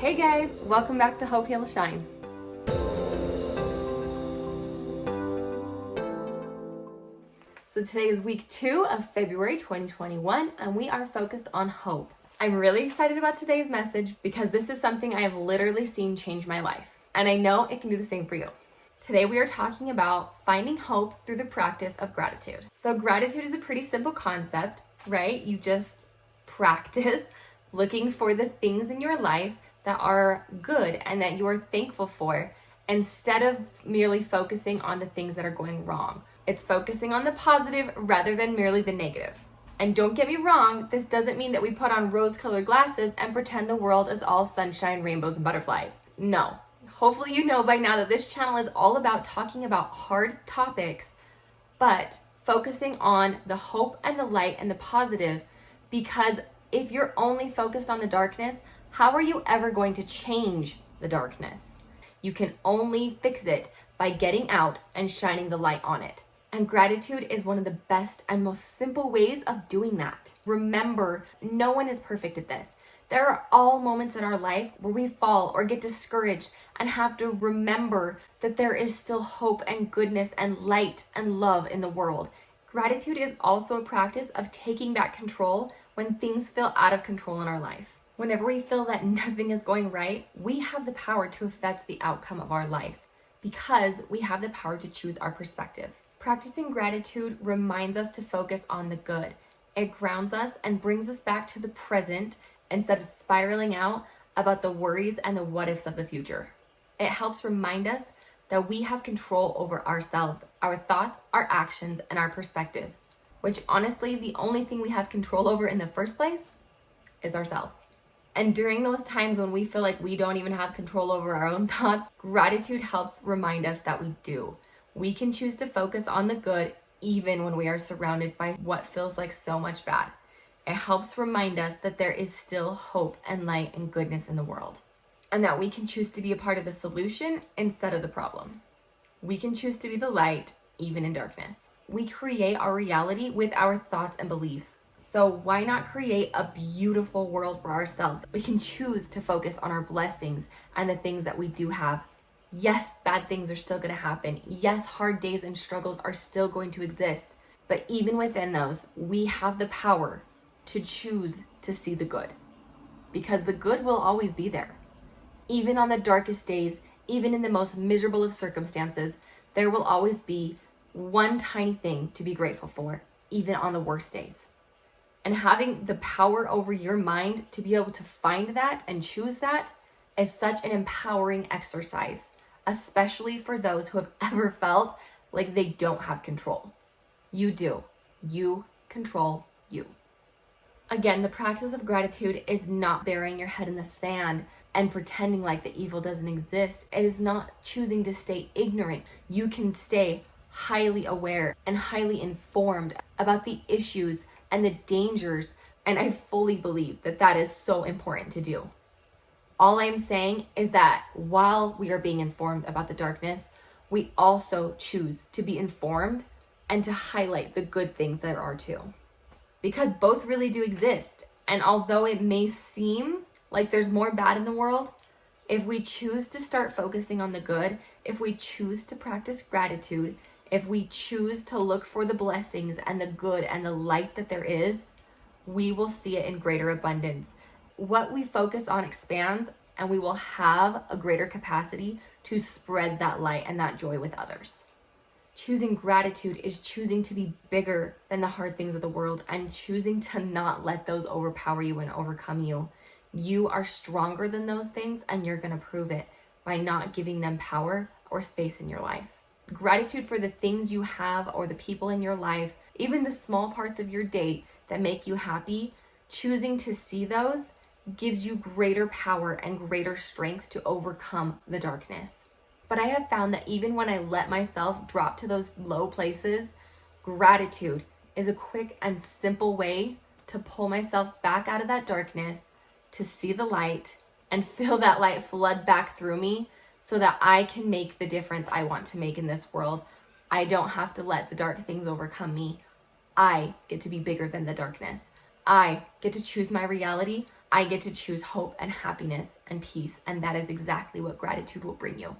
Hey guys, welcome back to Hope Heal Shine. So today is week 2 of February 2021 and we are focused on hope. I'm really excited about today's message because this is something I have literally seen change my life, and I know it can do the same for you. Today we are talking about finding hope through the practice of gratitude. So gratitude is a pretty simple concept, right? You just practice looking for the things in your life that are good and that you are thankful for, instead of merely focusing on the things that are going wrong. It's focusing on the positive rather than merely the negative. And don't get me wrong, this doesn't mean that we put on rose-colored glasses and pretend the world is all sunshine, rainbows, and butterflies. No. Hopefully you know by now that this channel is all about talking about hard topics, but focusing on the hope and the light and the positive, because if you're only focused on the darkness, how are you ever going to change the darkness? You can only fix it by getting out and shining the light on it. And gratitude is one of the best and most simple ways of doing that. Remember, no one is perfect at this. There are all moments in our life where we fall or get discouraged and have to remember that there is still hope and goodness and light and love in the world. Gratitude is also a practice of taking back control when things feel out of control in our life. Whenever we feel that nothing is going right, we have the power to affect the outcome of our life because we have the power to choose our perspective. Practicing gratitude reminds us to focus on the good. It grounds us and brings us back to the present instead of spiraling out about the worries and the what ifs of the future. It helps remind us that we have control over ourselves, our thoughts, our actions, and our perspective, which honestly, the only thing we have control over in the first place is ourselves. And during those times when we feel like we don't even have control over our own thoughts, gratitude helps remind us that we do. We can choose to focus on the good even when we are surrounded by what feels like so much bad. It helps remind us that there is still hope and light and goodness in the world, and that we can choose to be a part of the solution instead of the problem. We can choose to be the light even in darkness. We create our reality with our thoughts and beliefs. So why not create a beautiful world for ourselves? We can choose to focus on our blessings and the things that we do have. Yes, bad things are still going to happen. Yes, hard days and struggles are still going to exist. But even within those, we have the power to choose to see the good, because the good will always be there. Even on the darkest days, even in the most miserable of circumstances, there will always be one tiny thing to be grateful for, even on the worst days. And having the power over your mind to be able to find that and choose that is such an empowering exercise, especially for those who have ever felt like they don't have control. You do. You control you. Again, the practice of gratitude is not burying your head in the sand and pretending like the evil doesn't exist. It is not choosing to stay ignorant. You can stay highly aware and highly informed about the issues and the dangers, and I fully believe that that is so important to do. All I'm saying is that while we are being informed about the darkness, we also choose to be informed and to highlight the good things there are too. Because both really do exist. And although it may seem like there's more bad in the world, if we choose to start focusing on the good, if we choose to practice gratitude, if we choose to look for the blessings and the good and the light that there is, we will see it in greater abundance. What we focus on expands, and we will have a greater capacity to spread that light and that joy with others. Choosing gratitude is choosing to be bigger than the hard things of the world and choosing to not let those overpower you and overcome you. You are stronger than those things, and you're going to prove it by not giving them power or space in your life. Gratitude for the things you have or the people in your life, even the small parts of your day that make you happy, choosing to see those gives you greater power and greater strength to overcome the darkness. But I have found that even when I let myself drop to those low places, gratitude is a quick and simple way to pull myself back out of that darkness, to see the light and feel that light flood back through me so that I can make the difference I want to make in this world. I don't have to let the dark things overcome me. I get to be bigger than the darkness. I get to choose my reality. I get to choose hope and happiness and peace, and that is exactly what gratitude will bring you.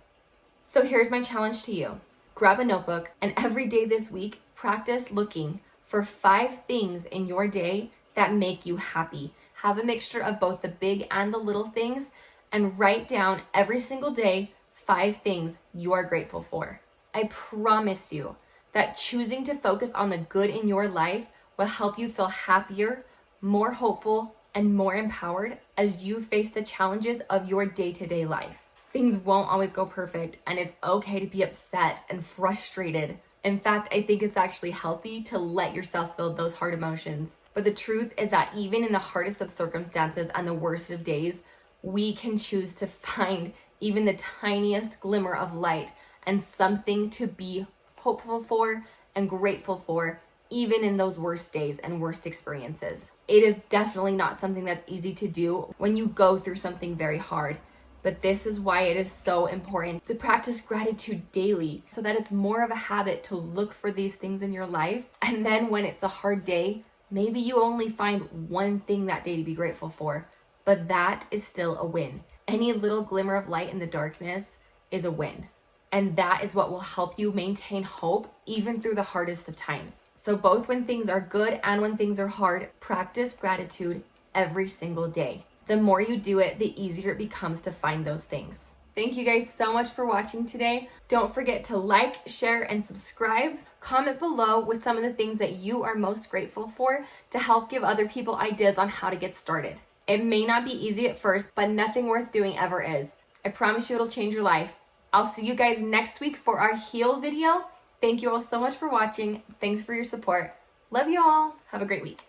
So here's my challenge to you. Grab a notebook and every day this week, practice looking for 5 things in your day that make you happy. Have a mixture of both the big and the little things, and write down every single day 5 things you are grateful for. I promise you that choosing to focus on the good in your life will help you feel happier, more hopeful, and more empowered as you face the challenges of your day-to-day life. Things won't always go perfect, and it's okay to be upset and frustrated. In fact, I think it's actually healthy to let yourself feel those hard emotions. But the truth is that even in the hardest of circumstances and the worst of days, we can choose to find even the tiniest glimmer of light and something to be hopeful for and grateful for, even in those worst days and worst experiences. It is definitely not something that's easy to do when you go through something very hard. But this is why it is so important to practice gratitude daily, so that it's more of a habit to look for these things in your life. And then when it's a hard day, maybe you only find one thing that day to be grateful for, but that is still a win. Any little glimmer of light in the darkness is a win. And that is what will help you maintain hope even through the hardest of times. So both when things are good and when things are hard, practice gratitude every single day. The more you do it, the easier it becomes to find those things. Thank you guys so much for watching today. Don't forget to like, share, and subscribe. Comment below with some of the things that you are most grateful for to help give other people ideas on how to get started. It may not be easy at first, but nothing worth doing ever is. I promise you it'll change your life. I'll see you guys next week for our heal video. Thank you all so much for watching. Thanks for your support. Love you all. Have a great week.